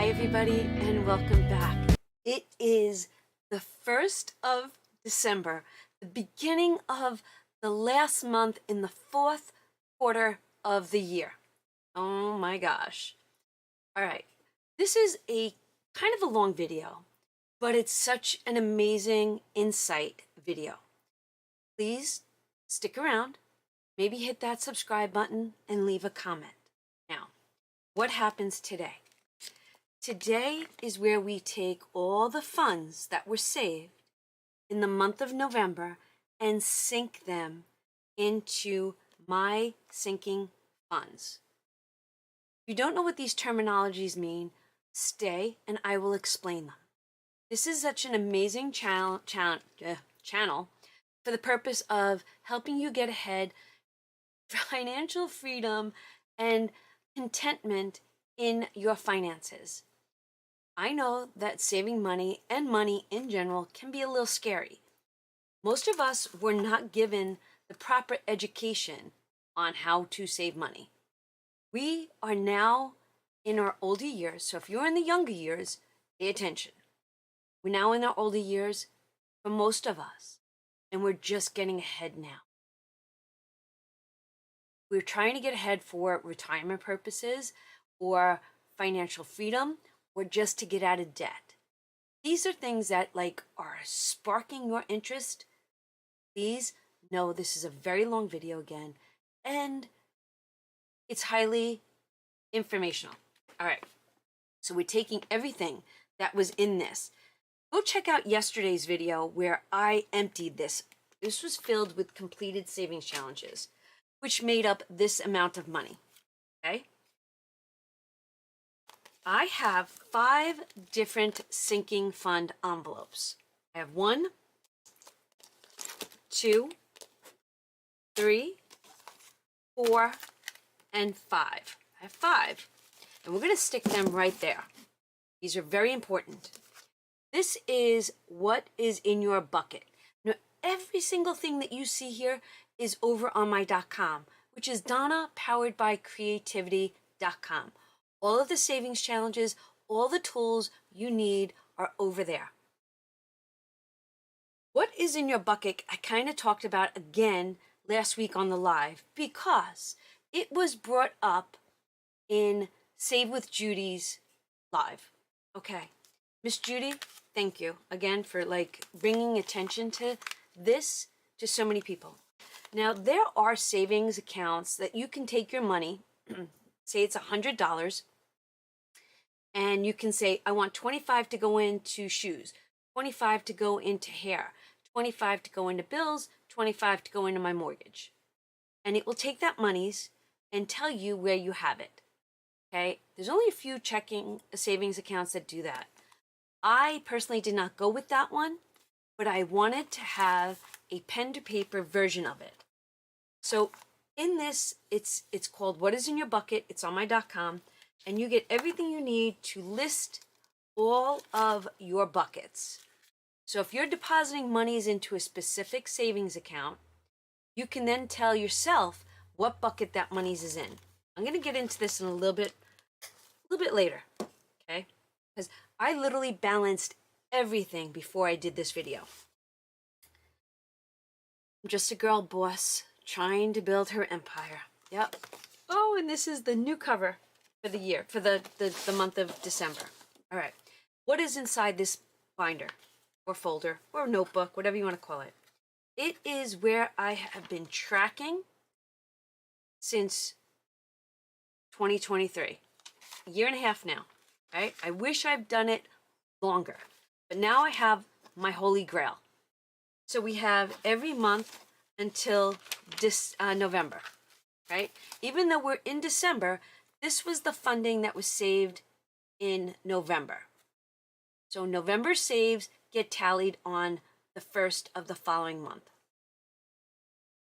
Hi everybody and welcome back. It is the 1st of December, the beginning of the last month in the 4th quarter of the year. Oh my gosh. All right, this is a kind of a long video, but it's such an amazing insight video. Please stick around, maybe hit that subscribe button and leave a comment. Now, what happens today? Today is where we take all the funds that were saved in the month of November and sink them into my sinking funds. If you don't know what these terminologies mean, stay and I will explain them. This is such an amazing channel for the purpose of helping you get ahead, financial freedom, and contentment in your finances. I know that saving money and money in general can be a little scary. Most of us were not given the proper education on how to save money. We are now in our older years, so if you're in the younger years, pay attention. We're now in our older years for most of us, and we're just getting ahead now. We're trying to get ahead for retirement purposes or financial freedom, or just to get out of debt. These are things that are sparking your interest. Please know this is a very long video again, and it's highly informational. All right, so we're taking everything that was in this. Go check out yesterday's video where I emptied this. This was filled with completed savings challenges, which made up this amount of money, okay? I have 5 different sinking fund envelopes. I have 1, 2, 3, 4, and 5. I have 5, and we're going to stick them right there. These are very important. This is what is in your bucket. Now, every single thing that you see here is over on my .com, which is Donna powered by creativity.com. All of the savings challenges, all the tools you need are over there. What is in your bucket, I kind of talked about again last week on the live because it was brought up in Save with Judy's live. Okay, Miss Judy, thank you again for bringing attention to this to so many people. Now, there are savings accounts that you can take your money, say it's $100, and you can say, I want 25 to go into shoes, 25 to go into hair, 25 to go into bills, 25 to go into my mortgage. And it will take that monies and tell you where you have it. Okay, there's only a few checking savings accounts that do that. I personally did not go with that one, but I wanted to have a pen to paper version of it. So in this, it's called What is in Your Bucket. It's on my .com, and you get everything you need to list all of your buckets. So if you're depositing monies into a specific savings account, you can then tell yourself what bucket that money's is in. I'm going to get into this in a little bit later, okay? Because I literally balanced everything before I did this video. I'm just a girl boss trying to build her empire. Yep. Oh, and this is the new cover for the year, for the month of December. All right. What is inside this binder or folder or notebook, whatever you want to call it? It is where I have been tracking since 2023. A year and a half now, right? I wish I've done it longer, but now I have my holy grail. So we have every month until November, right? Even though we're in December, this was the funding that was saved in November. So November saves get tallied on the 1st of the following month.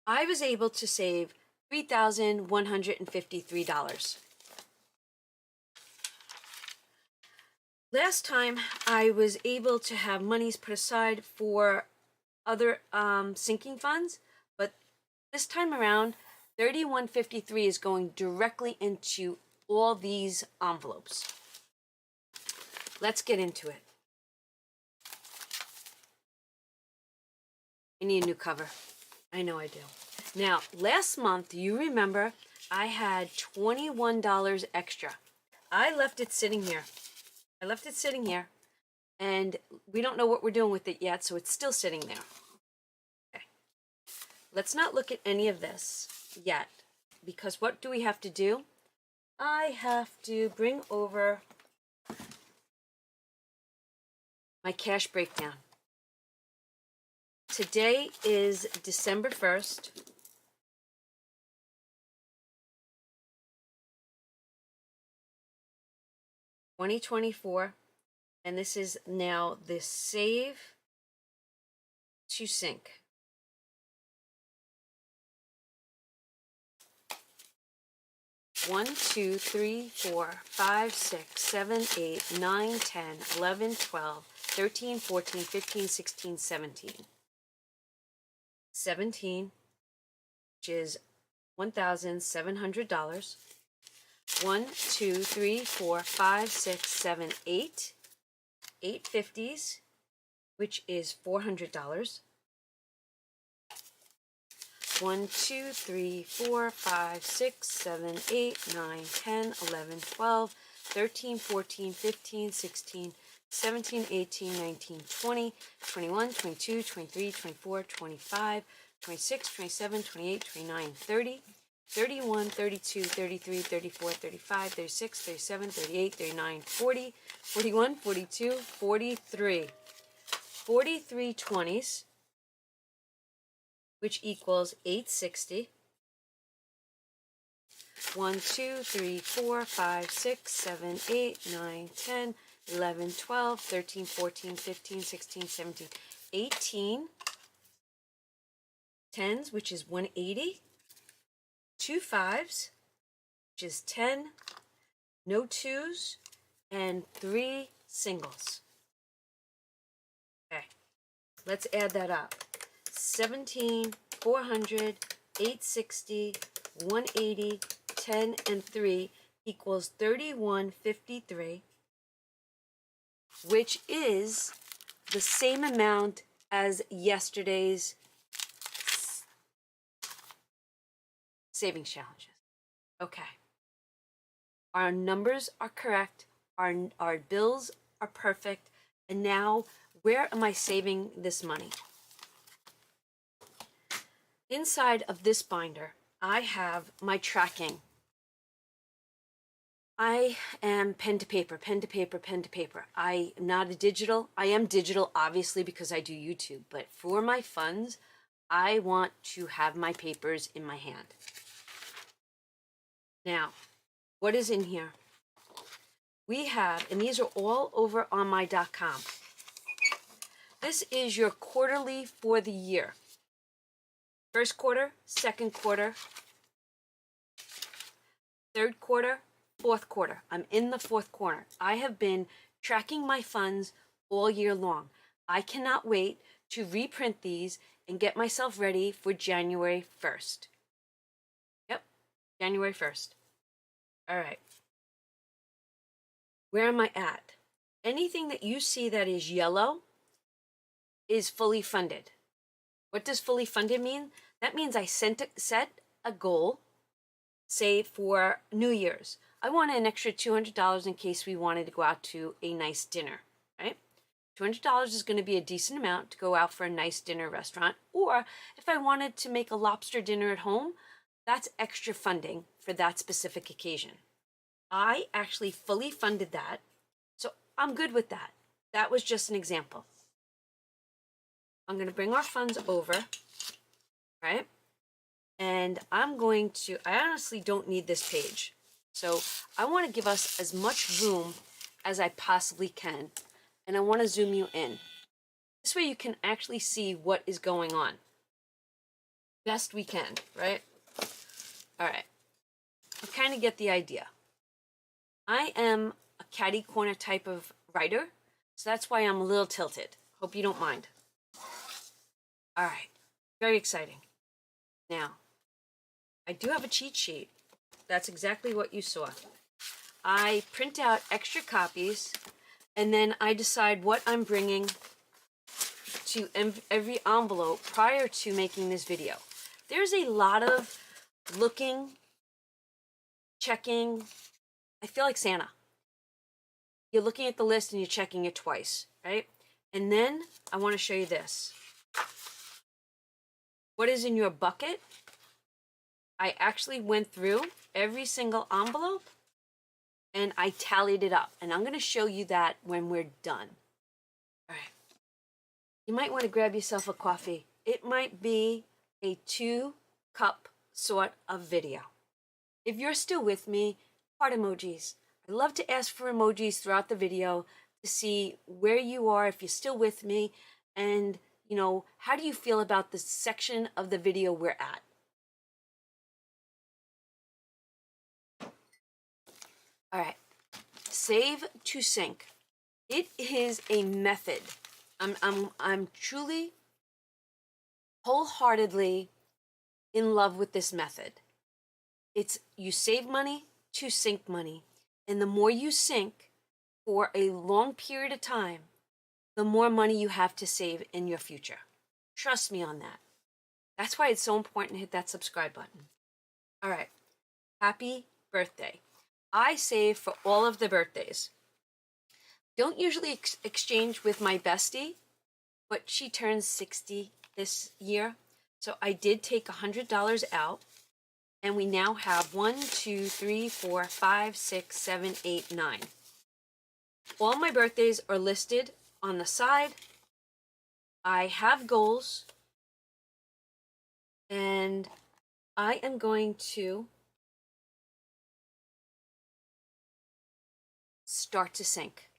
I was able to save $3,153. Last time I was able to have monies put aside for other sinking funds, but this time around, $3,153 is going directly into all these envelopes. let's get into it. I need a new cover. I know I do. Now, last month, you remember, I had $21 extra. I left it sitting here. And we don't know what we're doing with it yet, so it's still sitting there. Okay. Let's not look at any of this yet, because what do we have to do? I have to bring over my cash breakdown. Today is December 1st. $2024, and this is now the save to sync. One, 2, 3, 4, 5, 6, 7, 8, 9, 10, 11, 12, 13, 14, 15, 16, 17. 17, which is $1,700. 1, 2, 3, 4, 5, 6, 7, 8. 8 50s, which is $400. 1, 2, 3, 4, 5, 6, 7, 8, 9, 10, 11, 12, 13, 14, 15, 16, 17, 18, 19, 20, 21, 22, 23, 24, 25, 26, 27, 28, 29, 30, 31, 32, 33, 34, 35, 36, 37, 38, 39, 40, 41, 42, 43. 43 20s, which equals 860. 1, 2, 3, 4, 5, 6, 7, 8, 9, 10, 11, 12, 13, 14, 15, 16, 17, 18. 10s, which is 180. 2 5s, which is 10. No 2s, and 3 singles. Okay, let's add that up. 17, 400, 860, 180, 10, and 3 equals 3153, which is the same amount as yesterday's savings challenges. Okay. Our numbers are correct. Our bills are perfect. And now, where am I saving this money? Inside of this binder, I have my tracking. I am pen to paper, pen to paper, pen to paper. I am not a digital. I am digital, obviously, because I do YouTube. But for my funds, I want to have my papers in my hand. Now, what is in here? We have, and these are all over on my .com. This is your quarterly for the year. First quarter, second quarter, third quarter, fourth quarter. I'm in the fourth quarter. I have been tracking my funds all year long. I cannot wait to reprint these and get myself ready for January 1st. Yep, January 1st. All right. Where am I at? Anything that you see that is yellow is fully funded. What does fully funded mean? That means I set a goal, say for New Year's. I wanted an extra $200 in case we wanted to go out to a nice dinner, right? $200 is going to be a decent amount to go out for a nice dinner restaurant. Or if I wanted to make a lobster dinner at home, that's extra funding for that specific occasion. I actually fully funded that, so I'm good with that. That was just an example. I'm going to bring our funds over, right? And I'm going to, I honestly don't need this page. So I want to give us as much room as I possibly can. And I want to zoom you in. This way you can actually see what is going on. Best we can, right? All right. You kind of get the idea. I am a catty corner type of writer, so that's why I'm a little tilted. Hope you don't mind. All right, very exciting. Now, I do have a cheat sheet. That's exactly what you saw. I print out extra copies, And then I decide what I'm bringing to every envelope prior to making this video. There's a lot of looking, checking. I feel like Santa. You're looking at the list and you're checking it twice, right? And then I want to show you this. What is in your bucket? I actually went through every single envelope and I tallied it up. And I'm going to show you that when we're done. All right. You might want to grab yourself a coffee. It might be a 2-cup sort of video. If you're still with me, heart emojis. I love to ask for emojis throughout the video to see where you are, if you're still with me, and, you know, how do you feel about the section of the video we're at? All right, save to sync. It is a method. I'm truly, wholeheartedly in love with this method. It's you save money to sync money. And the more you sync for a long period of time, the more money you have to save in your future. Trust me on that. That's why it's so important to hit that subscribe button. All right, happy birthday. I save for all of the birthdays. Don't usually exchange with my bestie, but she turns 60 this year. So I did take $100 out. And we now have 1, 2, 3, 4, 5, 6, 7, 8, 9. All my birthdays are listed on the side. I have goals. And I am going to start to sync.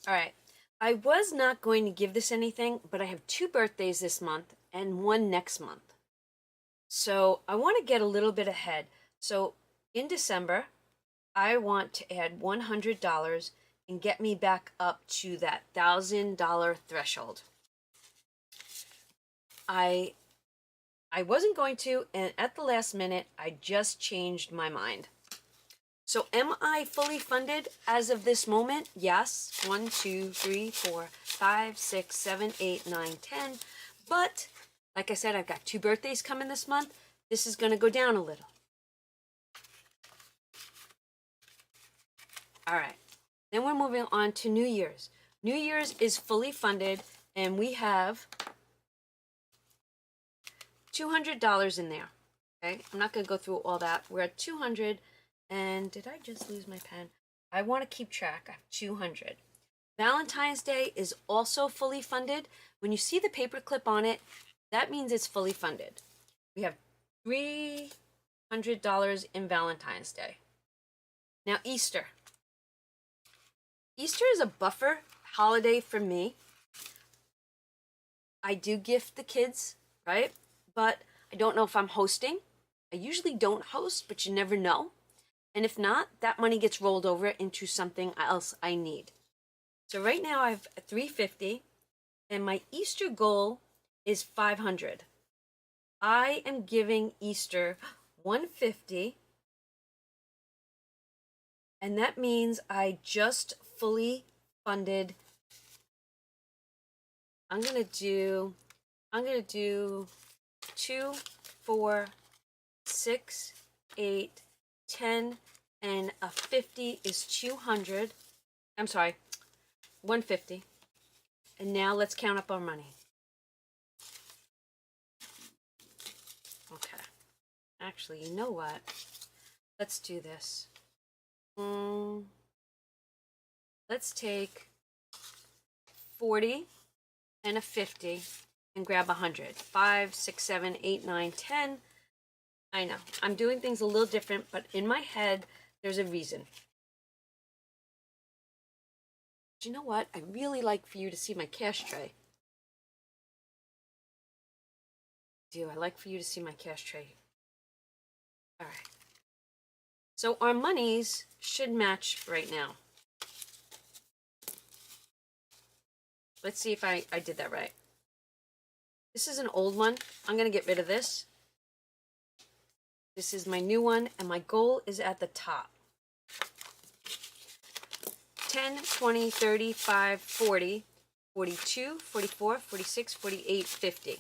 All right. I was not going to give this anything, but I have 2 birthdays this month and 1 next month. So I want to get a little bit ahead. So in December, I want to add $100 and get me back up to that $1,000 threshold. I wasn't going to, and at the last minute, I just changed my mind. So am I fully funded as of this moment? Yes. 1, 2, 3, 4, 5, 6, 7, 8, 9, 10. But like I said, I've got 2 birthdays coming this month. This is going to go down a little. All right. Then we're moving on to New Year's. New Year's is fully funded, and we have $200 in there. Okay, I'm not going to go through all that. We're at 200, and did I just lose my pen? I want to keep track. I have 200. Valentine's Day is also fully funded. When you see the paperclip on it, that means it's fully funded. We have $300 in Valentine's Day. Now, Easter. Easter is a buffer holiday for me. I do gift the kids, right? But I don't know if I'm hosting. I usually don't host, but you never know. And if not, that money gets rolled over into something else I need. So right now I have $350, and my Easter goal is $500. I am giving Easter $150, and that means I just fully funded. I'm gonna do 2, 4, 6, 8, 10, and a 50 is 200. I'm sorry, 150. And now let's count up our money. Okay. Actually, you know what? Let's do this. Let's take 40 and a 50 and grab 100. 5, 6, 7, 8, 9, 10. I know. I'm doing things a little different, but in my head, there's a reason. But you know what? I really like for you to see my cash tray. I like for you to see my cash tray. All right. So our monies should match right now. Let's see if I did that right. This is an old one. I'm going to get rid of this. This is my new one, and my goal is at the top. 10, 20, 35, 40, 42, 44, 46, 48, 50.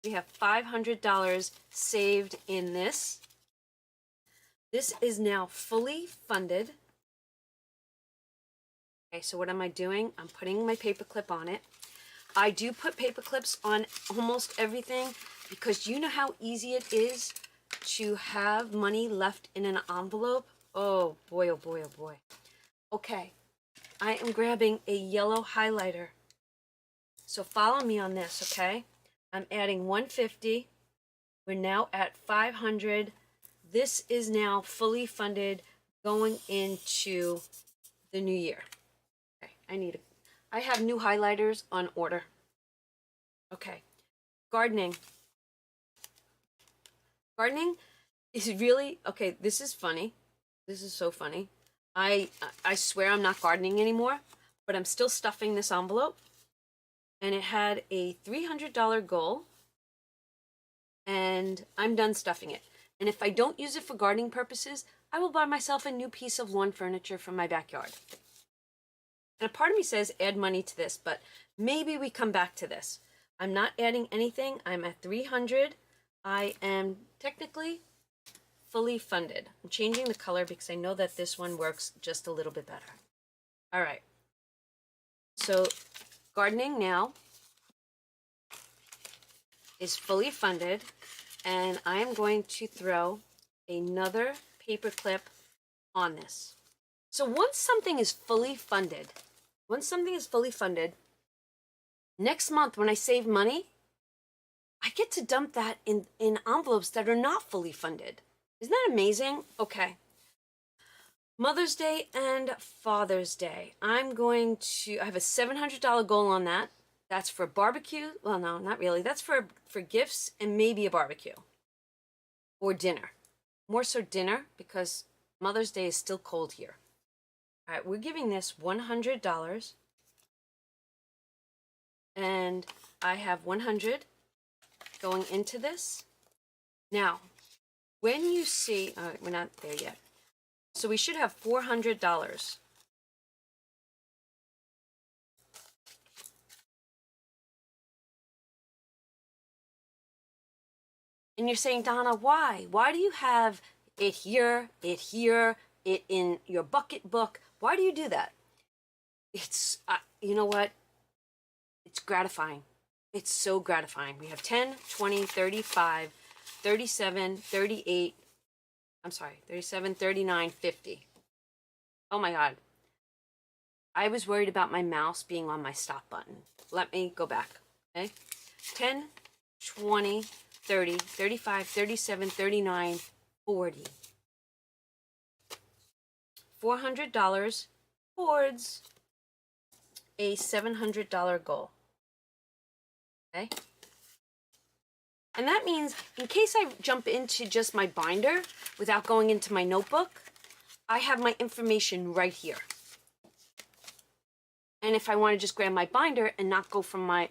We have $500 saved in this. This is now fully funded. Okay, so what am I doing? I'm putting my paper clip on it. I do put paper clips on almost everything because you know how easy it is to have money left in an envelope. Oh boy, oh boy, oh boy. Okay, I am grabbing a yellow highlighter. So follow me on this, okay? I'm adding 150. We're now at 500. This is now fully funded going into the new year. Okay, I have new highlighters on order. Okay, gardening. Gardening is really, okay, this is funny. This is so funny. I swear I'm not gardening anymore, but I'm still stuffing this envelope. And it had a $300 goal. And I'm done stuffing it. And if I don't use it for gardening purposes, I will buy myself a new piece of lawn furniture from my backyard. And a part of me says add money to this, but maybe we come back to this. I'm not adding anything. I'm at 300. I am technically fully funded. I'm changing the color because I know that this one works just a little bit better. All right. So gardening now is fully funded, and I am going to throw another paper clip on this. So once something is fully funded, next month when I save money, I get to dump that in envelopes that are not fully funded. Isn't that amazing? Okay. Mother's Day and Father's Day. I have a $700 goal on that. That's for barbecue. Well, no, not really. That's for gifts and maybe a barbecue. Or dinner. More so dinner because Mother's Day is still cold here. All right, we're giving this $100. And I have 100 going into this. Now, when you see, all right, we're not there yet. So we should have $400. And you're saying, Donna, why? Why do you have it here, it in your bucket book? Why do you do that? It's, you know what? It's gratifying. It's so gratifying. We have 10, 20, 35, 37, 38. I'm sorry, 37, 39, 50. Oh my God. I was worried about my mouse being on my stop button. Let me go back, okay? 10, 20, 30, 35, 37, 39, 40. $400 towards a $700 goal. Okay? And that means in case I jump into just my binder without going into my notebook, I have my information right here. And if I want to just grab my binder and not go from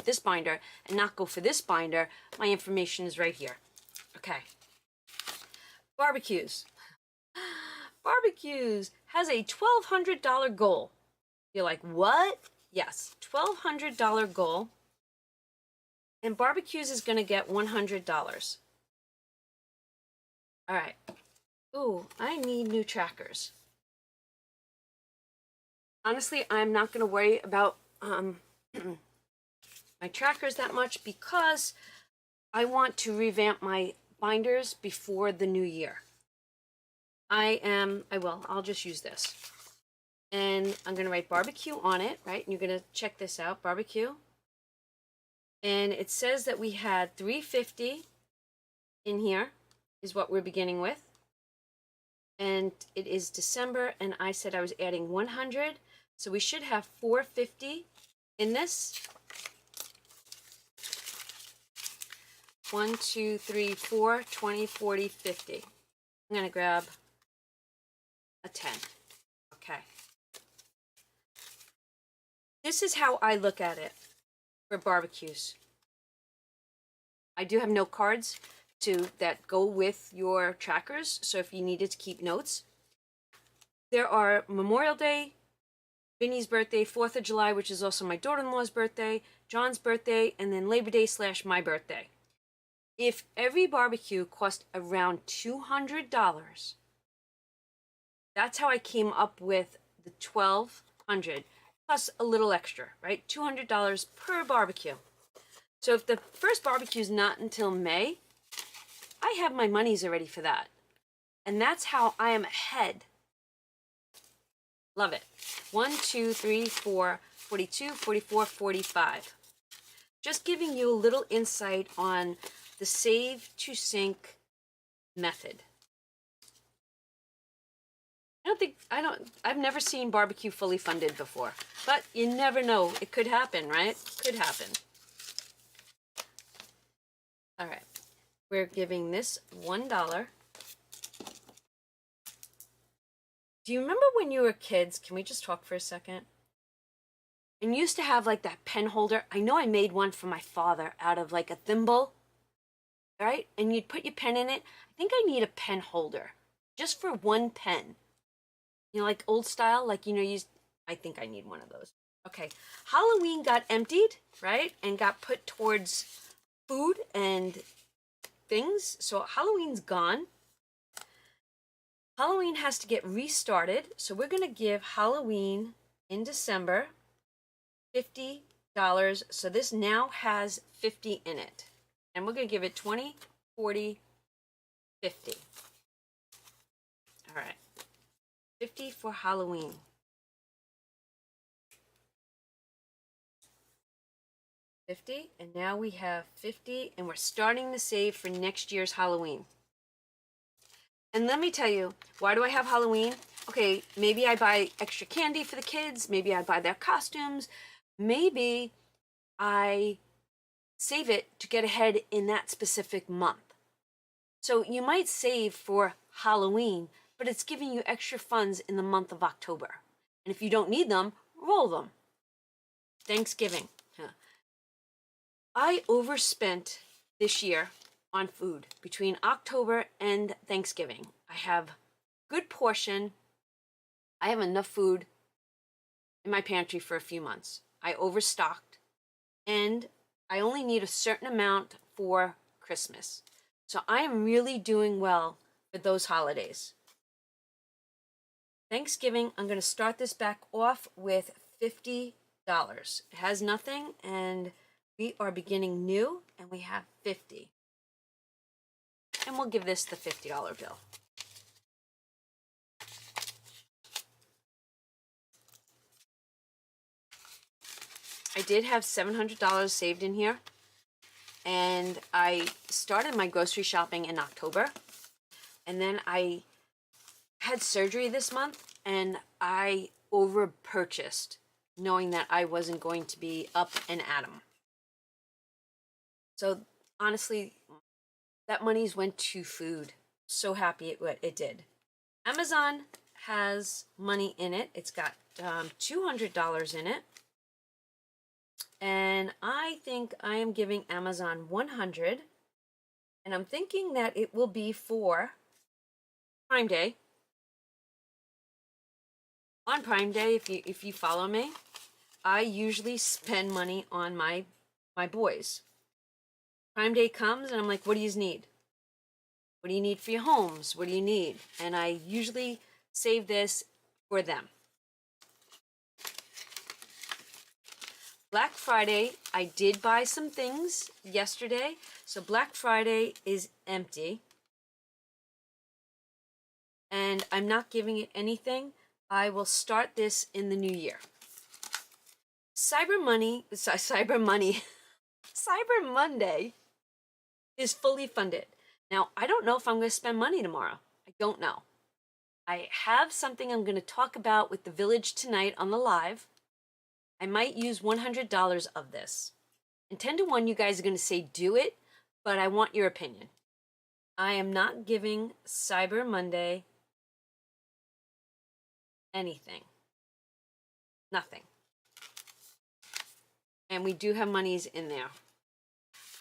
this binder and not go for this binder, my information is right here. Okay. Barbecues. Barbecues has a $1,200 goal. You're like, what? Yes, $1,200 goal. And barbecues is going to get $100. All right. Ooh, I need new trackers. Honestly, I'm not going to worry about my trackers that much because I want to revamp my binders before the new year. I'll just use this. And I'm going to write barbecue on it, right? And you're going to check this out, barbecue. And it says that we had 350 in here is what we're beginning with. And it is December, and I said I was adding 100. So we should have 450 in this. 1, 2, 3, 4, 20, 40, 50. I'm going to grab a 10. Okay. This is how I look at it for barbecues. I do have note cards that go with your trackers, so if you needed to keep notes. there are Memorial Day, Vinny's birthday, 4th of July, which is also my daughter-in-law's birthday, John's birthday, and then Labor Day / my birthday. If every barbecue cost around $200, that's how I came up with the $1,200 plus a little extra, right? $200 per barbecue. So if the first barbecue is not until May, I have my monies already for that. And that's how I am ahead. Love it. 1, 2, 3, 4, 42, 44, 45. Just giving you a little insight on the save to sink method. I've never seen barbecue fully funded before, but you never know. It could happen, right? Could happen. All right. We're giving this $1. Do you remember when you were kids? Can we just talk for a second? And you used to have like that pen holder. I know I made one for my father out of like a thimble, right? And you'd put your pen in it. I think I need a pen holder just for one pen. You know, like old style, like, you know, I think I need one of those. Okay, Halloween got emptied, right? And got put towards food and things. So Halloween's gone. Halloween has to get restarted. So we're going to give Halloween in December $50. So this now has 50 in it. And we're going to give it 20, 40, 50. All right. 50 for Halloween. $50, and now we have 50, and we're starting to save for next year's Halloween. And let me tell you, why do I have Halloween? Okay, maybe I buy extra candy for the kids, maybe I buy their costumes, maybe I save it to get ahead in that specific month. So you might save for Halloween, but it's giving you extra funds in the month of October. And if you don't need them, roll them. Thanksgiving. I overspent this year on food between October and Thanksgiving. I have good portion. I have enough food in my pantry for a few months. I overstocked, and I only need a certain amount for Christmas. So I am really doing well with those holidays. Thanksgiving, I'm going to start this back off with $50. It has nothing, and we are beginning new, and we have 50. And we'll give this the $50 bill. I did have $700 saved in here, and I started my grocery shopping in October, and then I had surgery this month, and I over purchased, knowing that I wasn't going to be up and at 'em. So honestly, that money's went to food. So happy it did. Amazon has money in it. It's got $200 in it. And I think I am giving Amazon $100. And I'm thinking that it will be for Prime Day. On Prime Day, if you follow me, I usually spend money on my boys. Prime Day comes and I'm like, what do you need? What do you need for your homes? What do you need? And I usually save this for them. Black Friday, I did buy some things yesterday. So Black Friday is empty. And I'm not giving it anything. I will start this in the new year. Cyber Monday is fully funded. Now, I don't know if I'm going to spend money tomorrow. I don't know. I have something I'm going to talk about with the village tonight on the live. I might use $100 of this. And 10 to 1, you guys are going to say do it, but I want your opinion. I am not giving Cyber Monday anything. Nothing. And we do have monies in there.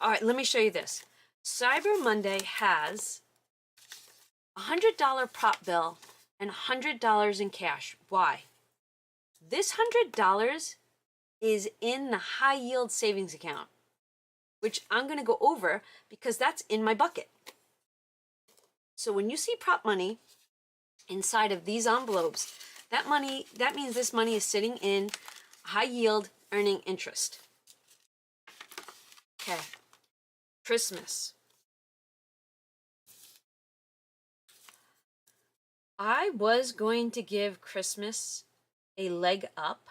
All right, let me show you this. Cyber Monday has a $100 prop bill and $100 in cash. Why? This $100 is in the high yield savings account, which I'm going to go over because that's in my bucket. So when you see prop money inside of these envelopes, that means this money is sitting in high yield earning interest. Okay. Christmas. I was going to give Christmas a leg up,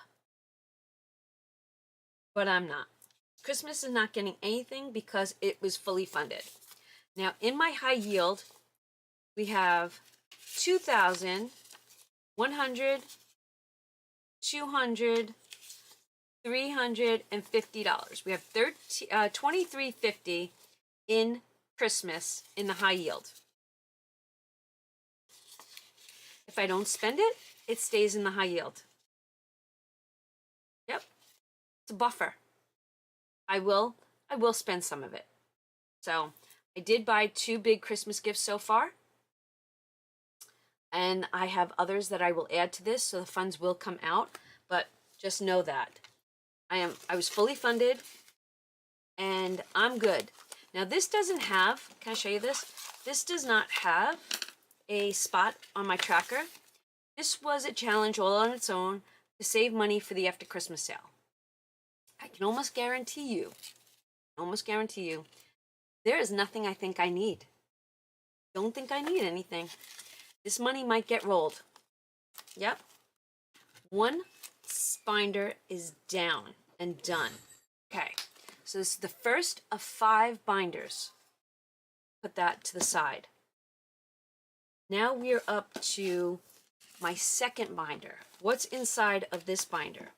but I'm not. Christmas is not getting anything because it was fully funded. Now, in my high yield, we have 2,000, 100, 200, $350. We have $23.50 in Christmas in the high yield. If I don't spend it, it stays in the high yield. Yep, it's a buffer. I will spend some of it. So I did buy 2 big Christmas gifts so far, and I have others that I will add to this, so the funds will come out. But just know that I was fully funded, and I'm good. Now this doesn't have. Can I show you this? This does not have a spot on my tracker. This was a challenge all on its own to save money for the after Christmas sale. I can almost guarantee you, there is nothing I think I need. Don't think I need anything. This money might get rolled. Yep. 1 binder is down and done. Okay, so this is the first of 5 binders. Put that to the side. Now we are up to my second binder. What's inside of this binder?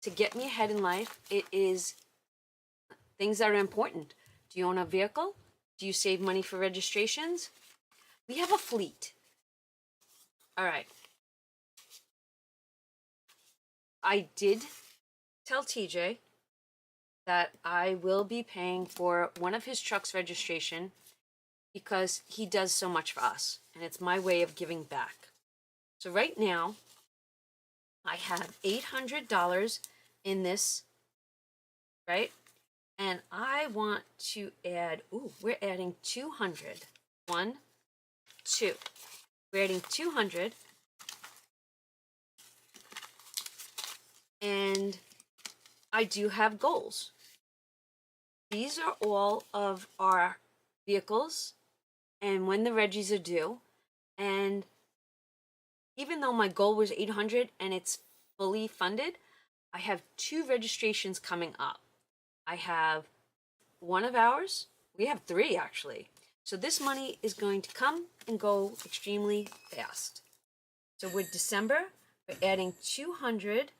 To get me ahead in life, it is things that are important. Do you own a vehicle? Do you save money for registrations? We have a fleet. All right. I did tell TJ that I will be paying for one of his truck's registration because he does so much for us, and it's my way of giving back. So right now, I have $800 in this, right? And I want to add, we're adding 200. 1, 2. We're adding 200. And I do have goals. These are all of our vehicles and when the Reggies are due. And even though my goal was 800 and it's fully funded, I have 2 registrations coming up. I have one of ours. We have 3 actually. So this money is going to come and go extremely fast. So with December, we're adding 200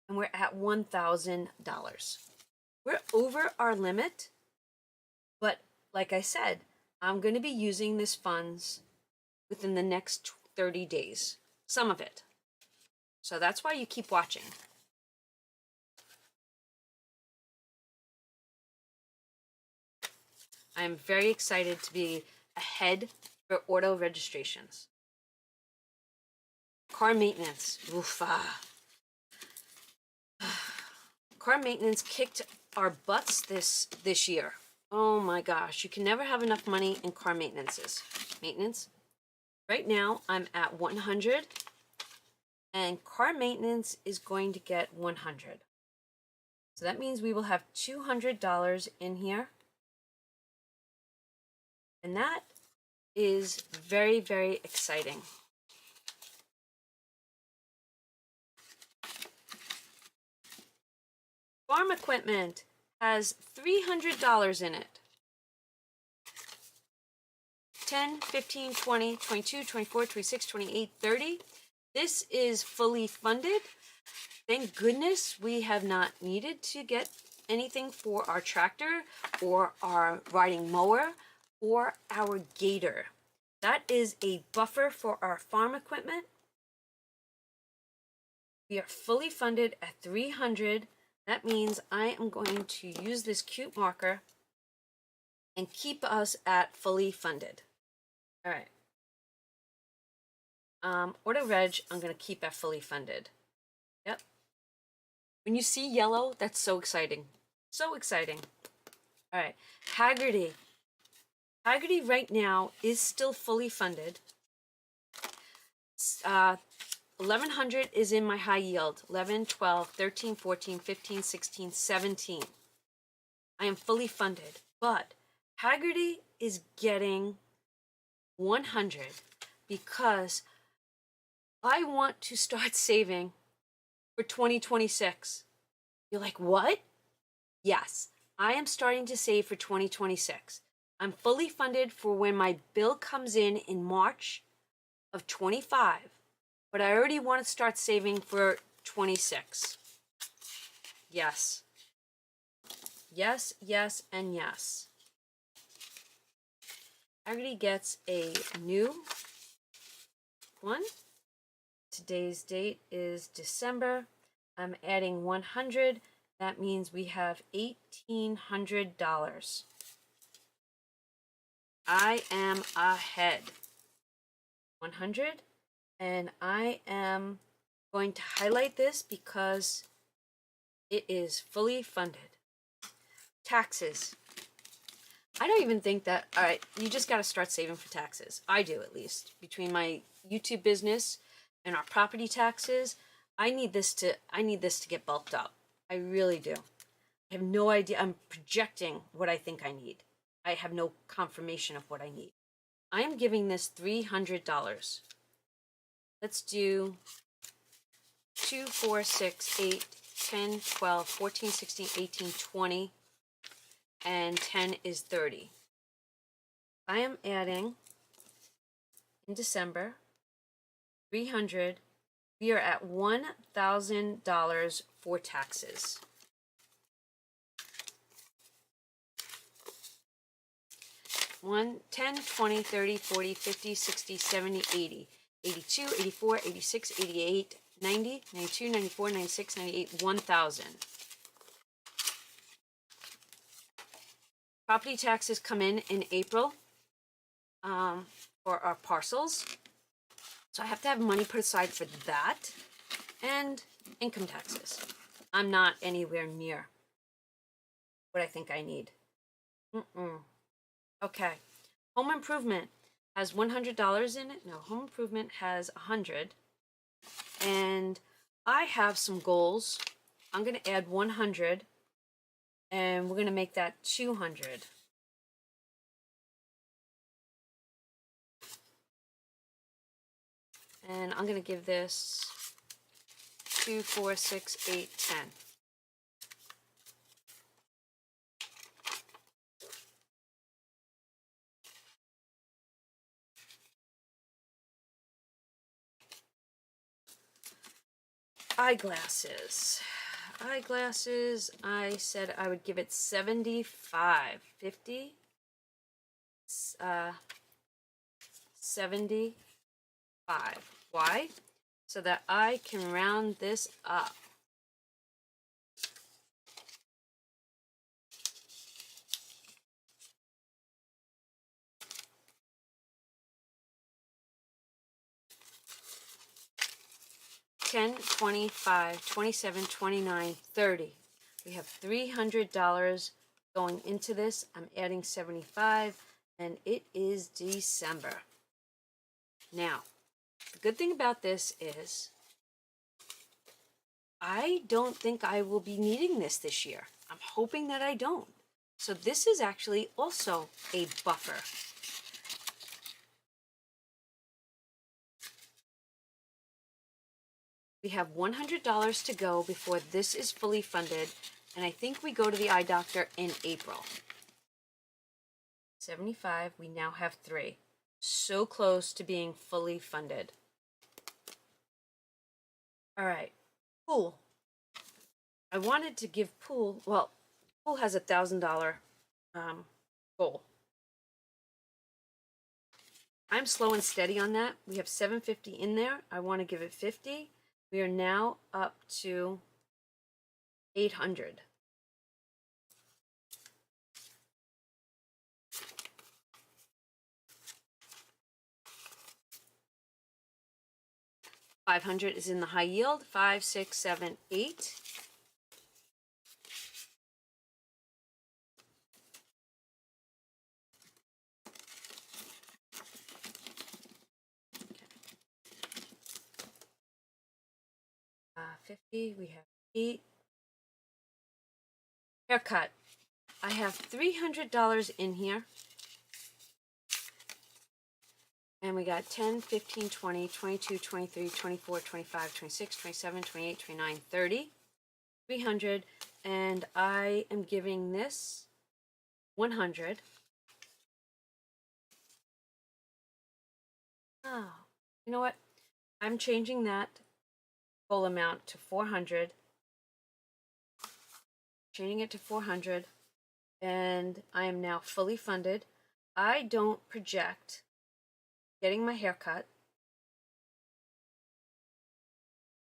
and we're at $1,000. We're over our limit, but like I said, I'm going to be using this funds within the next 30 days, some of it. So that's why you keep watching. I'm very excited to be ahead for auto registrations. Car maintenance. Car maintenance kicked our butts this year. Oh my gosh, you can never have enough money in car maintenance. Right now, I'm at 100, and car maintenance is going to get 100. So that means we will have $200 in here. And that is very, very exciting. Farm equipment has $300 in it. 10, 15, 20, 22, 24, 26, 28, 30. This is fully funded. Thank goodness we have not needed to get anything for our tractor or our riding mower or our gator. That is a buffer for our farm equipment. We are fully funded at 300. That means I am going to use this cute marker and keep us at fully funded. All right. Auto reg, I'm going to keep at fully funded. Yep. When you see yellow, that's so exciting. So exciting. All right. Haggerty. Haggerty right now is still fully funded. 1100 is in my high yield. 11, 12, 13, 14, 15, 16, 17. I am fully funded. But Haggerty is getting 100 because I want to start saving for 2026. You're like, what? Yes, I am starting to save for 2026. I'm fully funded for when my bill comes in March of 25, but I already want to start saving for 26. Yes. Yes, yes, and yes. Haggerty gets a new one. Today's date is December. I'm adding 100. That means we have $1,800. I am ahead. 100. And I am going to highlight this because it is fully funded. Taxes. I don't even think that, all right, you just got to start saving for taxes. I do, at least. Between my YouTube business and our property taxes, I need this to get bulked up. I really do. I have no idea. I'm projecting what I think I need. I have no confirmation of what I need. I am giving this $300. Let's do 2, 4, 6, 8, 10, 12, 14, 16, 18, 20, and 10 is 30. I am adding in December 300. We are at $1,000 for taxes. One, 10, 20, 30, 40, 50, 60, 70, 80, 82, 84, 86, 88, 90, 92, 94, 96, 98, 1,000. Property taxes come in April for our parcels. So I have to have money put aside for that and income taxes. I'm not anywhere near what I think I need. Okay. Home improvement has $100 in it. No, home improvement has 100. And I have some goals. I'm going to add 100 and we're going to make that 200. And I'm going to give this 2, 4, 6, 8, 10. Eyeglasses. Eyeglasses, I said I would give it 75. 50? 75. Why? So that I can round this up. $10, $25, $27, $29, $30. We have $300 going into this. I'm adding 75, and it is December. Now, the good thing about this is I don't think I will be needing this year. I'm hoping that I don't. So this is actually also a buffer. We have $100 to go before this is fully funded, and I think we go to the eye doctor in April. 75, we now have 3. So close to being fully funded. All right, pool. I wanted to give pool, well, pool has $1,000 goal. I'm slow and steady on that. We have 750 in there. I want to give it 50. We are now up to 800. 500 is in the high yield. 5, 6, 7, 8. Okay. 50, we have 8. Haircut. I have $300 in here. And we got 10, 15, 20, 22, 23, 24, 25, 26, 27, 28, 29, 30. 300. And I am giving this 100. Oh, you know what? I'm changing that full amount to 400. Changing it to 400. And I am now fully funded. I don't project getting my hair cut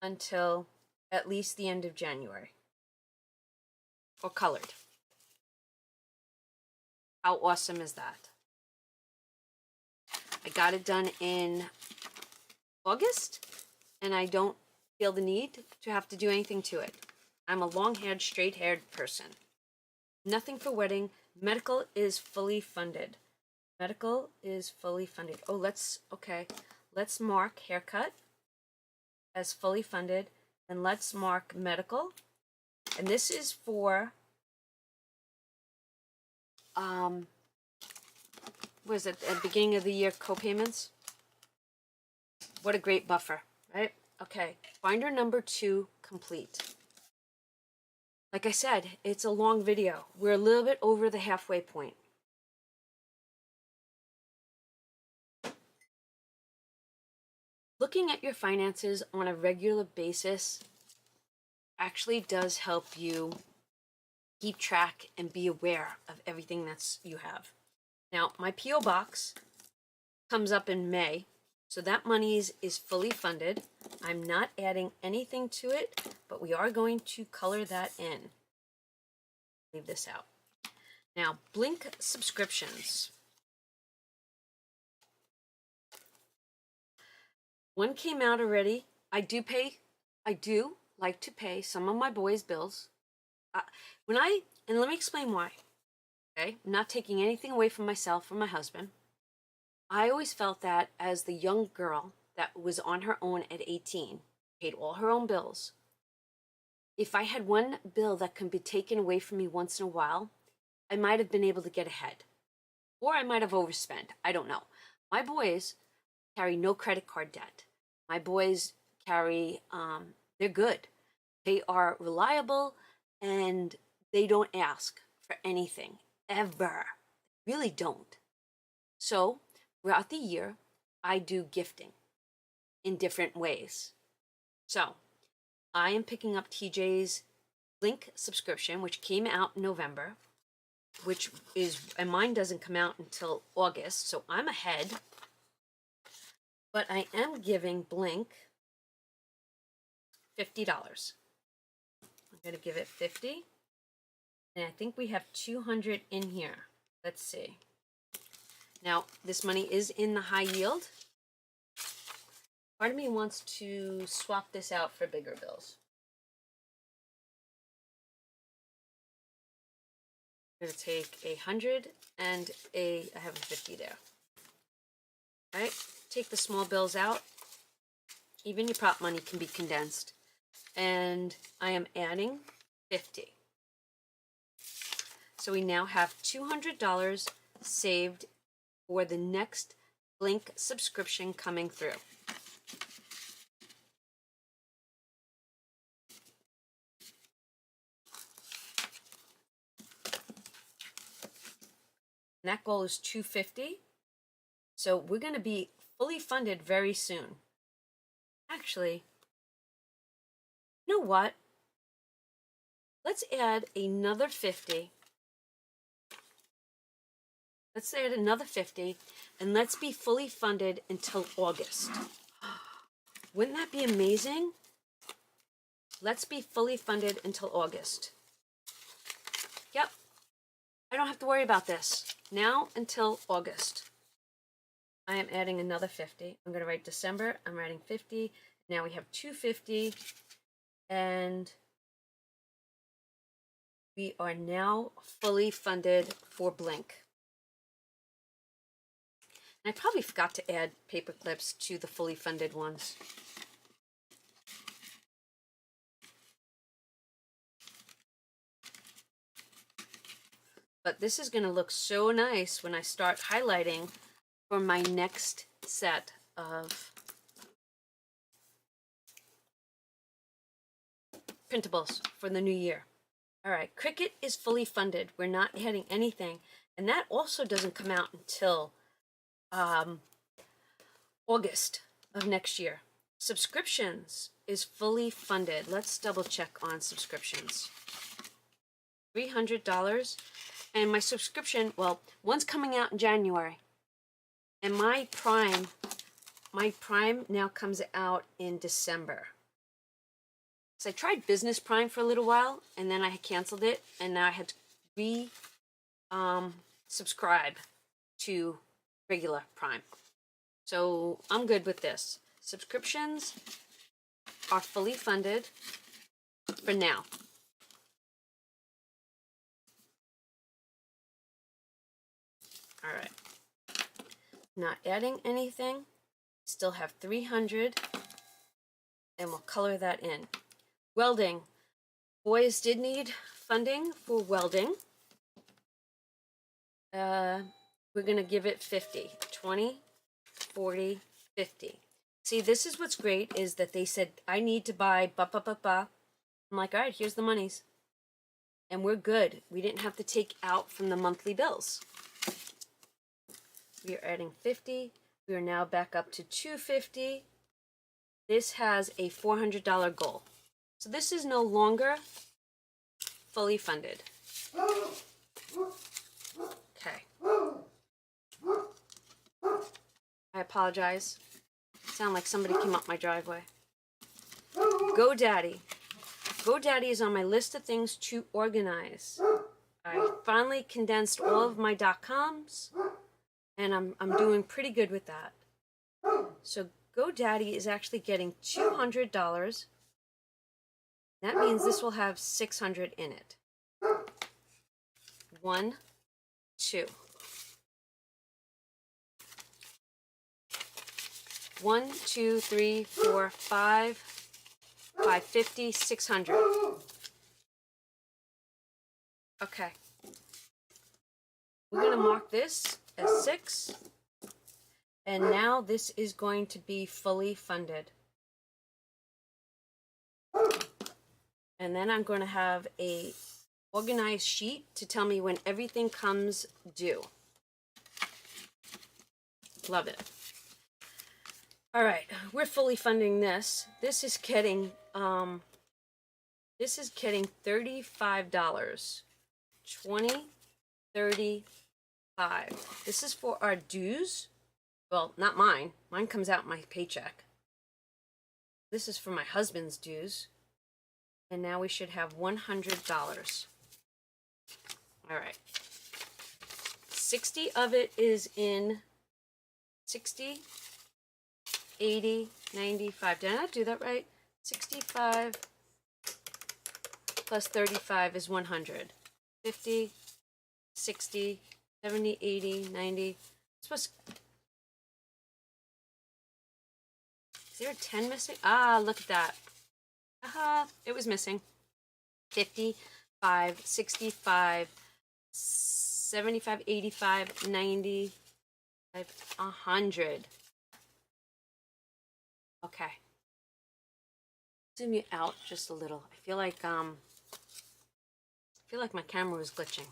until at least the end of January. Or colored. How awesome is that? I got it done in August, and I don't feel the need to have to do anything to it. I'm a long-haired, straight-haired person. Nothing for wedding. Medical is fully funded. Medical is fully funded. Oh, let's mark haircut as fully funded, and let's mark medical. And this is for, was it at the beginning of the year co-payments? What a great buffer, right? Okay, binder number 2 complete. Like I said, it's a long video. We're a little bit over the halfway point. Looking at your finances on a regular basis actually does help you keep track and be aware of everything that's you have. Now, my P.O. box comes up in May, so that money is fully funded. I'm not adding anything to it, but we are going to color that in. Leave this out. Now, Blink subscriptions. One came out already. I do like to pay some of my boys' bills. And let me explain why. Okay, I'm not taking anything away from myself or my husband. I always felt that as the young girl that was on her own at 18, paid all her own bills, if I had one bill that can be taken away from me once in a while, I might have been able to get ahead. Or I might have overspent. I don't know. My boys carry no credit card debt. My boys carry, they're good. They are reliable and they don't ask for anything, ever. Really don't. So, throughout the year, I do gifting in different ways. So, I am picking up TJ's Blink subscription, which came out in November, and mine doesn't come out until August, so I'm ahead. But I am giving Blink $50. I'm going to give it 50. And I think we have 200 in here. Let's see. Now, this money is in the high yield. Part of me wants to swap this out for bigger bills. I'm going to take 100 and I have a 50 there. All right, take the small bills out. Even your prop money can be condensed. And I am adding 50. So we now have $200 saved for the next Blink subscription coming through. And that goal is 250. So we're going to be fully funded very soon. Actually, you know what? Let's add another 50. Let's add another 50, and let's be fully funded until August. Wouldn't that be amazing? Let's be fully funded until August. Yep. I don't have to worry about this. Now until August. I am adding another 50. I'm going to write December. I'm writing 50. Now we have 250, and we are now fully funded for Blink. And I probably forgot to add paper clips to the fully funded ones. But this is going to look so nice when I start highlighting for my next set of printables for the new year. All right, Cricut is fully funded. We're not adding anything. And that also doesn't come out until August of next year. Subscriptions is fully funded. Let's double check on subscriptions. $300. And my subscription, well, one's coming out in January. And my Prime now comes out in December. So I tried Business Prime for a little while, and then I canceled it, and now I had to subscribe to regular Prime. So I'm good with this. Subscriptions are fully funded for now. All right. Not adding anything. Still have 300, and we'll color that in. Welding. Boys did need funding for welding. We're going to give it 50. 20, 40, 50. See, this is what's great, is that they said, I need to buy I'm like, all right, here's the monies. And we're good. We didn't have to take out from the monthly bills. We are adding 50. We are now back up to 250. This has a $400 goal. So this is no longer fully funded. Okay. I apologize. Sound like somebody came up my driveway. GoDaddy. GoDaddy is on my list of things to organize. I finally condensed all of my .coms, and I'm doing pretty good with that. So GoDaddy is actually getting $200. That means this will have 600 in it. 1, 2. 1, 2, 3, 4, 5, 550, 600. Okay. We're going to mark this as 6. And now this is going to be fully funded. And then I'm going to have a organized sheet to tell me when everything comes due. Love it. All right, we're fully funding this. This is getting $35. 20, 35. This is for our dues. Well, not mine. Mine comes out my paycheck. This is for my husband's dues. And now we should have $100. All right. 60 of it is in 60, 80, 95. Did I not do that right? 65 plus 35 is 100. 50, 60, 70, 80, 90. Is there a 10 missing? Ah, look at that. Aha, it was missing. 55, 65, 75, 85, 90, 100. Okay. Zoom you out just a little. I feel like my camera was glitching.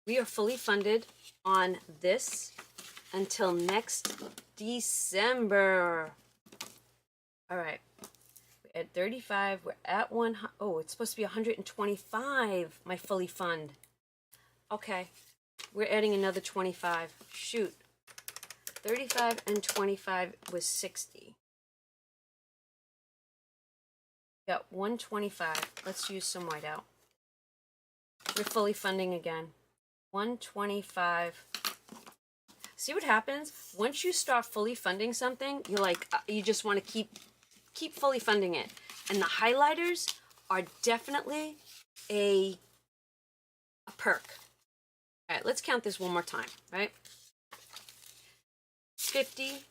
We are fully funded on this until next December. All right. We're at 35. We're at 1. Oh, it's supposed to be 125. My fully fund. Okay. We're adding another 25. Shoot. 35 and 25 was 60. Got 125. Let's use some whiteout. We're fully funding again. 125. See what happens? Once you start fully funding something, you're like, you just want to keep keep fully funding it. And the highlighters are definitely a perk. All right, let's count this one more time, right? 50.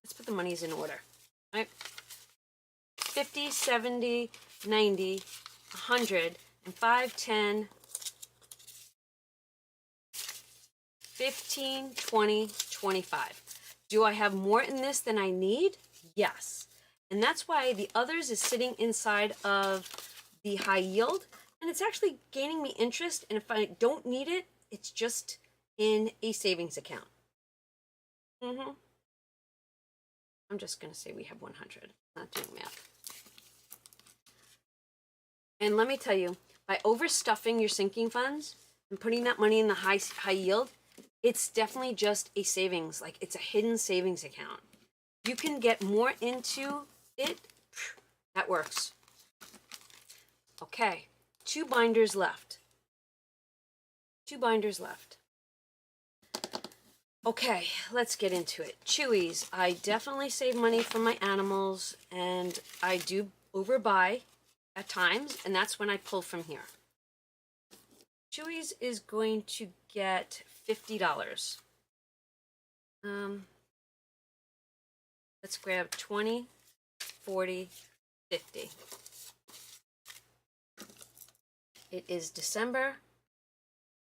Let's put the monies in order, right? 50, 70, 90, 100, and 5, 10, 15, 20, 25. Do I have more in this than I need? Yes. And that's why the others is sitting inside of the high yield, and it's actually gaining me interest. And if I don't need it, it's just in a savings account. I'm just going to say we have 100. Not doing math. And let me tell you, by overstuffing your sinking funds and putting that money in the high yield, it's definitely just a savings. Like, it's a hidden savings account. You can get more into it. That works. Okay, 2 binders left. 2 binders left. Okay, let's get into it. Chewies. I definitely save money for my animals, and I do overbuy at times, and that's when I pull from here. Chewies is going to get $50. Let's grab 20, 40, 50. It is December,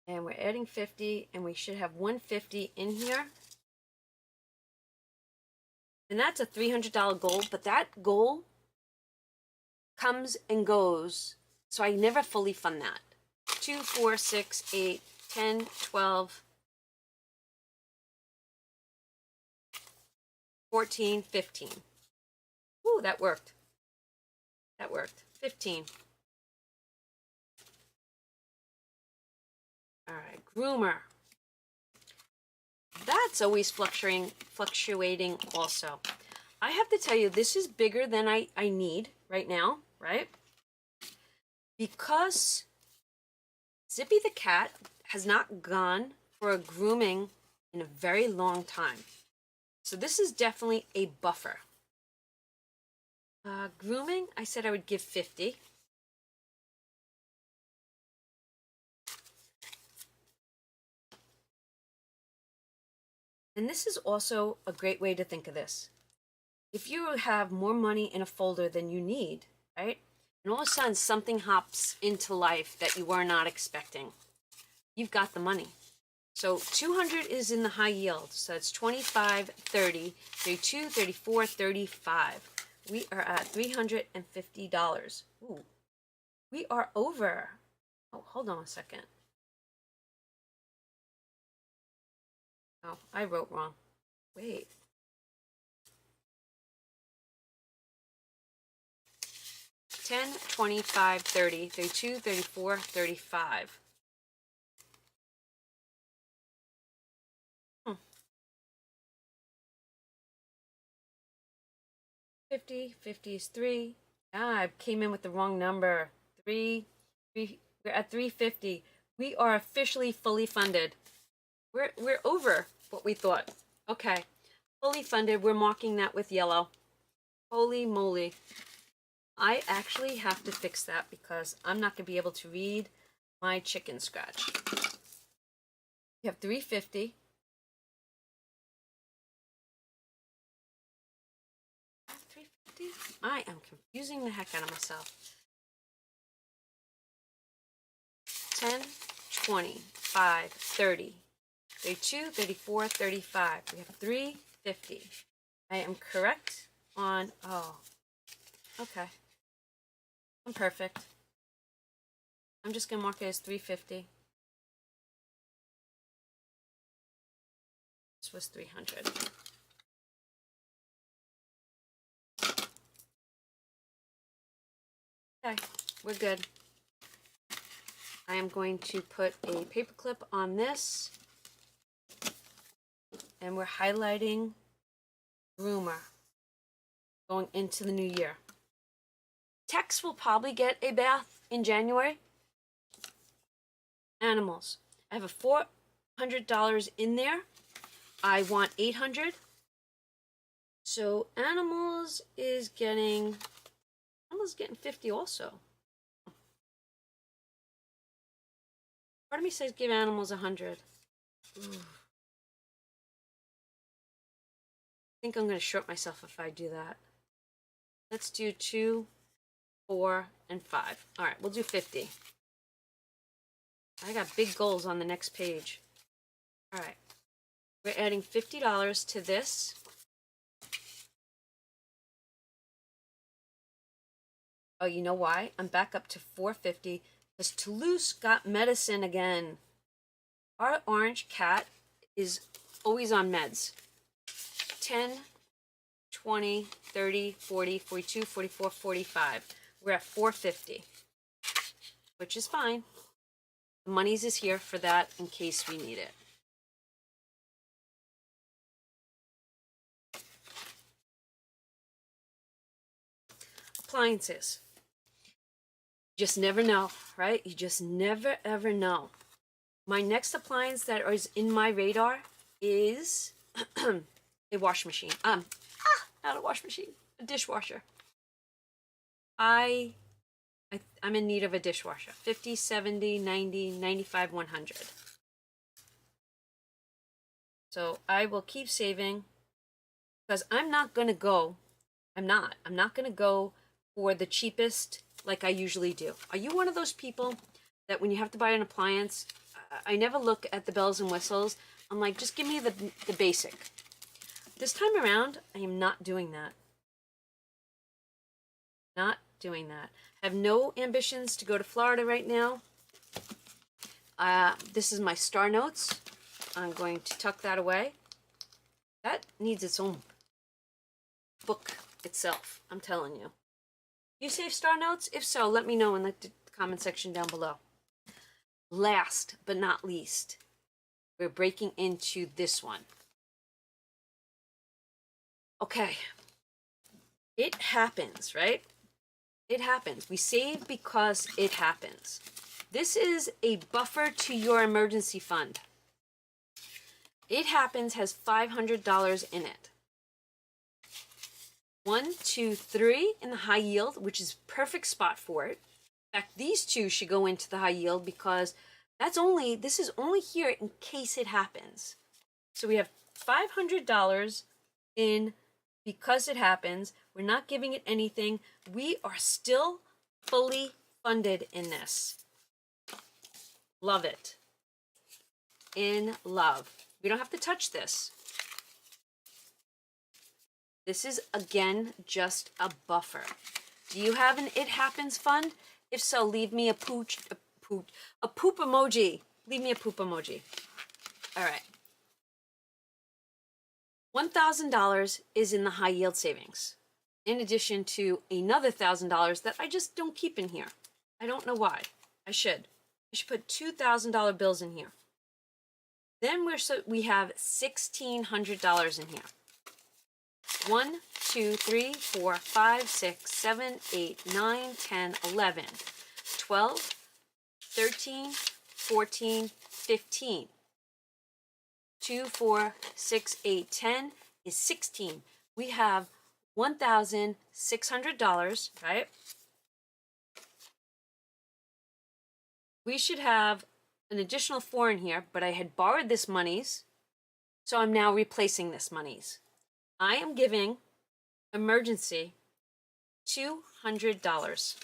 and we're adding 50, and we should have 150 in here. And that's a $300 goal, but that goal comes and goes, so I never fully fund that. 2, 4, 6, 8, 10, 12, 14, 15. Ooh, that worked. That worked. 15. All right, groomer. That's always fluctuating also. I have to tell you, this is bigger than I need right now, right? Because Zippy the cat has not gone for a grooming in a very long time. So this is definitely a buffer. Grooming, I said I would give 50. And this is also a great way to think of this. If you have more money in a folder than you need, right? And all of a sudden something hops into life that you were not expecting, you've got the money. So 200 is in the high yield. So it's 25, 30, 32, 34, 35. We are at $350. Ooh, we are over. Oh, hold on a second. Oh, I wrote wrong. Wait. $10, $25, $30, $32, $34, $35. 50, 50 is 3. Ah, I came in with the wrong number. 3, we're at 350. We are officially fully funded. We're over what we thought. Okay, fully funded. We're marking that with yellow. Holy moly. I actually have to fix that because I'm not going to be able to read my chicken scratch. We have 350. I am confusing the heck out of myself. 10, 20, 5, 30, 32, 34, 35. We have 350. I am correct on, oh, okay. I'm perfect. I'm just going to mark it as 350. This was 300. Okay, we're good. I am going to put a paper clip on this, and we're highlighting groomer going into the new year. Tex will probably get a bath in January. Animals. I have a $400 in there. I want 800. So animals is getting 50 also. Part of me says give animals 100. Ooh. I think I'm going to short myself if I do that. Let's do 2, 4, and 5. All right, we'll do 50. I got big goals on the next page. All right, we're adding $50 to this. Oh, you know why? I'm back up to 450 because Toulouse got medicine again. Our orange cat is always on meds. 10, 20, 30, 40, 42, 44, 45. We're at 450, which is fine. The money's is here for that in case we need it. Appliances. Just never know, right? You just never ever know. My next appliance that is in my radar is a washing machine. Not a washing machine, a dishwasher. I'm in need of a dishwasher. 50, 70, 90, 95, 100. So I will keep saving because I'm not going to go for the cheapest like I usually do. Are you one of those people that when you have to buy an appliance, I never look at the bells and whistles. I'm like, just give me the basic. This time around, I am not doing that. Not doing that. I have no ambitions to go to Florida right now. This is my star notes. I'm going to tuck that away. That needs its own book itself, I'm telling you. You save star notes? If so, let me know in the comment section down below. Last but not least, we're breaking into this one. Okay. It happens, right? It happens. We save because it happens. This is a buffer to your emergency fund. It happens has $500 in it. 1, 2, 3 in the high yield, which is perfect spot for it. In fact, these two should go into the high yield because this is only here in case it happens. So we have $500 in because it happens. We're not giving it anything. We are still fully funded in this. Love it. In love. We don't have to touch this. This is, again, just a buffer. Do you have an It Happens fund? If so, leave me a poop emoji. Leave me a poop emoji. All right. $1,000 is in the high yield savings, in addition to another $1,000 that I just don't keep in here. I don't know why. I should put $2,000 bills in here. Then we have $1,600 in here. 1, 2, 3, 4, 5, 6, 7, 8, 9, 10, 11, 12, 13, 14, 15. 2, 4, 6, 8, 10 is 16. We have $1,600, right? We should have an additional 4 in here, but I had borrowed this monies, so I'm now replacing this monies. I am giving emergency $200.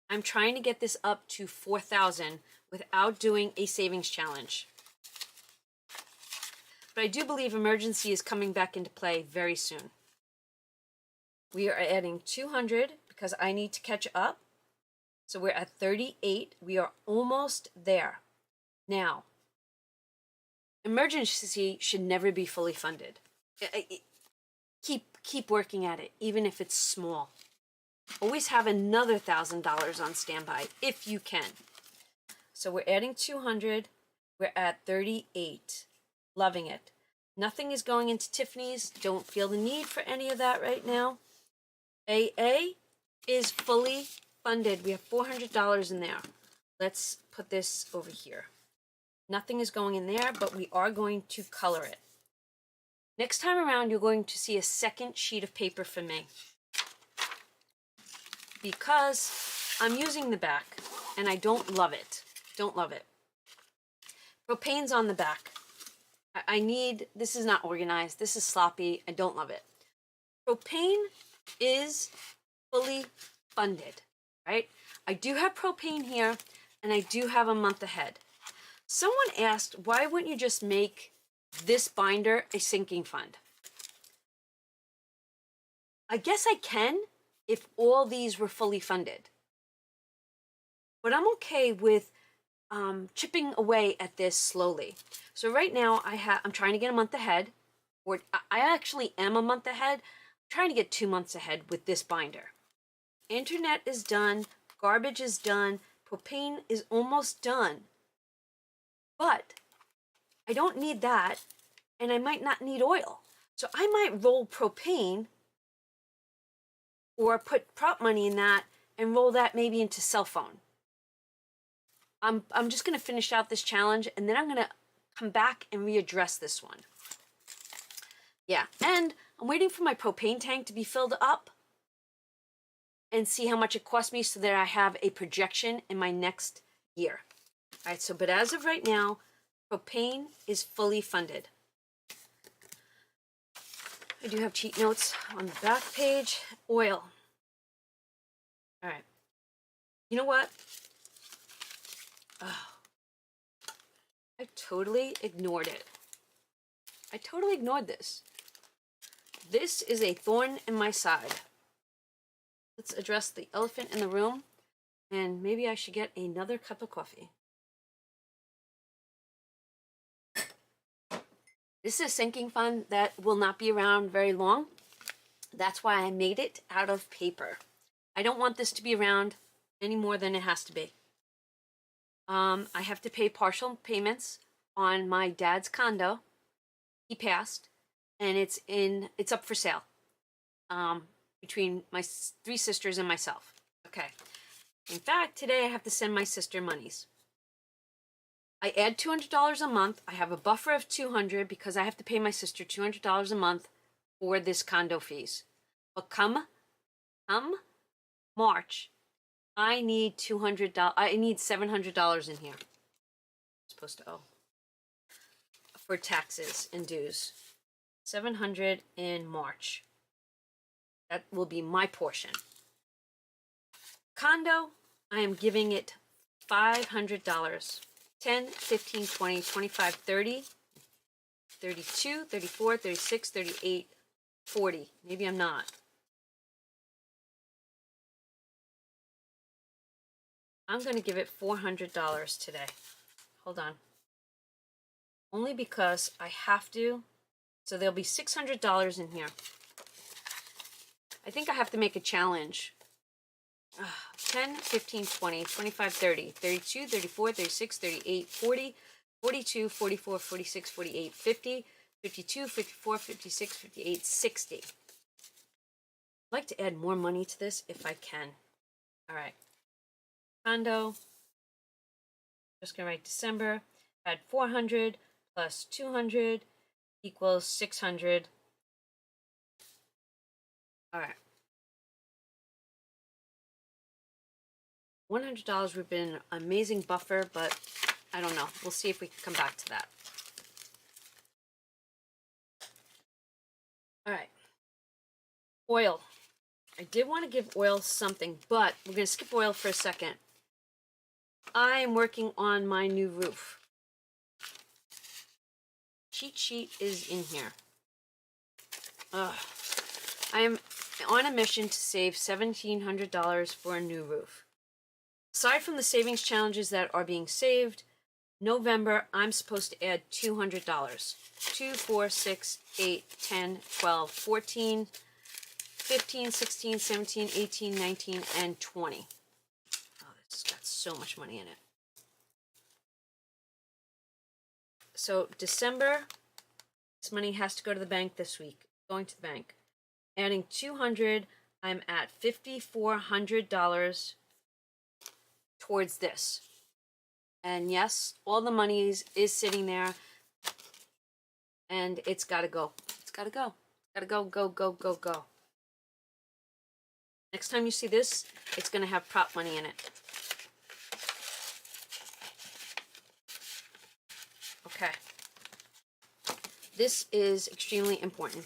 I'm trying to get this up to $4,000 without doing a savings challenge. But I do believe emergency is coming back into play very soon. We are adding 200 because I need to catch up. So we're at 38. We are almost there. Now, emergency should never be fully funded. Keep working at it, even if it's small. Always have another $1,000 on standby if you can. So we're adding 200. We're at 38. Loving it. Nothing is going into Tiffany's. Don't feel the need for any of that right now. AA is fully funded. We have $400 in there. Let's put this over here. Nothing is going in there, but we are going to color it. Next time around, you're going to see a second sheet of paper from me, because I'm using the back and I don't love it. Don't love it. Propane's on the back. I need, this is not organized. This is sloppy. I don't love it. Propane is fully funded, right? I do have propane here and I do have a month ahead. Someone asked, why wouldn't you just make this binder a sinking fund? I guess I can if all these were fully funded. But I'm okay with chipping away at this slowly. So right now I'm trying to get a month ahead, or I actually am a month ahead. I'm trying to get 2 months ahead with this binder. Internet is done, garbage is done, propane is almost done. But I don't need that, and I might not need oil. So I might roll propane or put prop money in that and roll that maybe into cell phone. I'm just going to finish out this challenge, and then I'm going to come back and readdress this one. Yeah, and I'm waiting for my propane tank to be filled up and see how much it costs me so that I have a projection in my next year. All right, so but as of right now, propane is fully funded. I do have cheat notes on the back page. Oil. All right. You know what? Oh, I totally ignored it. I totally ignored this. This is a thorn in my side. Let's address the elephant in the room, and maybe I should get another cup of coffee. This is a sinking fund that will not be around very long. That's why I made it out of paper. I don't want this to be around any more than it has to be. I have to pay partial payments on my dad's condo. He passed, and it's up for sale. Between my 3 sisters and myself. Okay. In fact, today I have to send my sister monies. I add $200 a month. I have a buffer of $200 because I have to pay my sister $200 a month for this condo fees. But come March, I need $200. I need $700 in here. I'm supposed to owe for taxes and dues. $700 in March. That will be my portion. Condo, I am giving it $500. 10, 15, 20, 25, 30, 32, 34, 36, 38, 40. Maybe I'm not. I'm going to give it $400 today. Hold on. Only because I have to. So there'll be $600 in here. I think I have to make a challenge. 10, 15, 20, 25, 30, 32, 34, 36, 38, 40, 42, 44, 46, 48, 50, 52, 54, 56, 58, 60. I'd like to add more money to this if I can. All right. Condo. Just going to write December. Add 400 plus 200 equals 600. All right. $100 would have been an amazing buffer, but I don't know. We'll see if we can come back to that. All right. Oil. I did want to give oil something, but we're going to skip oil for a second. I am working on my new roof. Cheat sheet is in here. I am on a mission to save $1,700 for a new roof. Aside from the savings challenges that are being saved, November, I'm supposed to add $200. 2, 4, 6, 8, 10, 12, 14, 15, 16, 17, 18, 19, and 20. Oh, it's got so much money in it. So December, this money has to go to the bank this week. Going to the bank. Adding 200, I'm at $5,400 towards this. And yes, all the money is sitting there, and it's got to go. gotta go. Gotta go, go, go, go, go. Next time you see this, it's gonna have prop money in it. Okay. This is extremely important.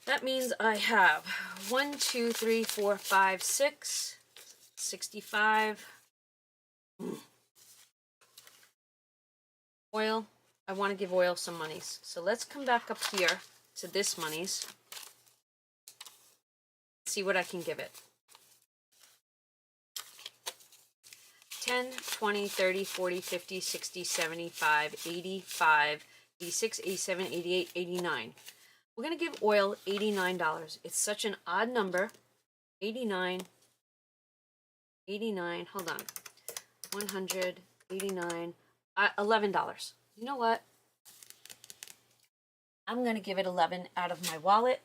That means I have 1, 2, 3, 4, 5, 6, 65. Oil. I want to give oil some monies. So let's come back up here to this monies. See what I can give it. 10, 20, 30, 40, 50, 60, 75, 85, 86, 87, 88, 89. We're going to give oil $89. It's such an odd number. 89, 89, hold on. 100, 89, $11. You know what? I'm going to give it 11 out of my wallet.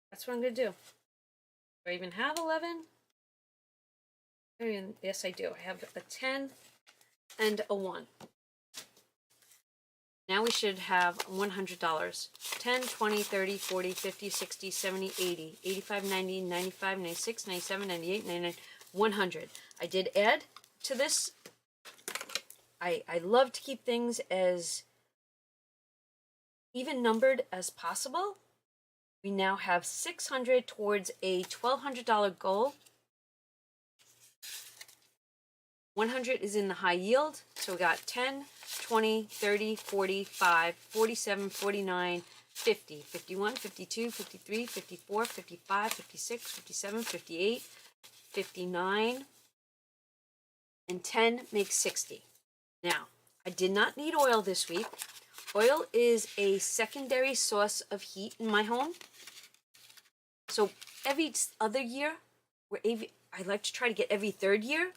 That's what I'm going to do. Do I even have 11? Yes, I do. I have a 10 and a 1. Now we should have $100. 10, 20, 30, 40, 50, 60, 70, 80, 85, 90, 95, 96, 97, 98, 99, 100. I did add to this. I love to keep things as even numbered as possible. We now have 600 towards a $1,200 goal. 100 is in the high yield, so we got 10, 20, 30, 45, 47, 49, 50, 51, 52, 53, 54, 55, 56, 57, 58, 59, and 10 makes 60. Now, I did not need oil this week. Oil is a secondary source of heat in my home. So every other year, I like to try to get every third year,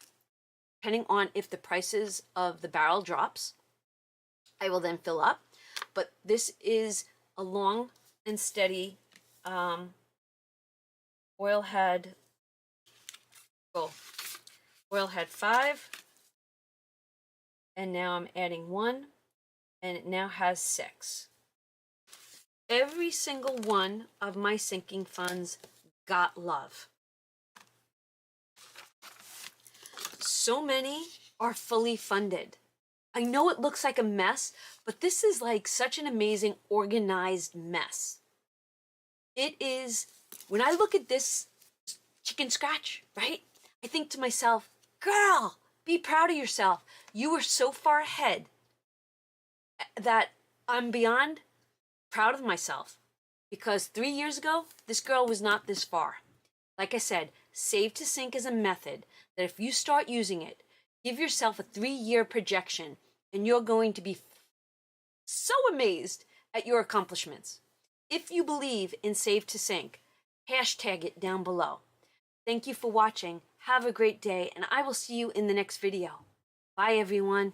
depending on if the prices of the barrel drops, I will then fill up. But this is a long and steady. Oil had 5, and now I'm adding 1, and it now has 6. Every single one of my sinking funds got love. So many are fully funded. I know it looks like a mess, but this is like such an amazing organized mess. It is, when I look at this chicken scratch, right? I think to myself, girl, be proud of yourself. You were so far ahead that I'm beyond proud of myself, because 3 years ago, this girl was not this far. Like I said, Save to Sink is a method that if you start using it, give yourself a 3-year projection, and you're going to be so amazed at your accomplishments. If you believe in Save to Sink, hashtag it down below. Thank you for watching. Have a great day, and I will see you in the next video. Bye, everyone.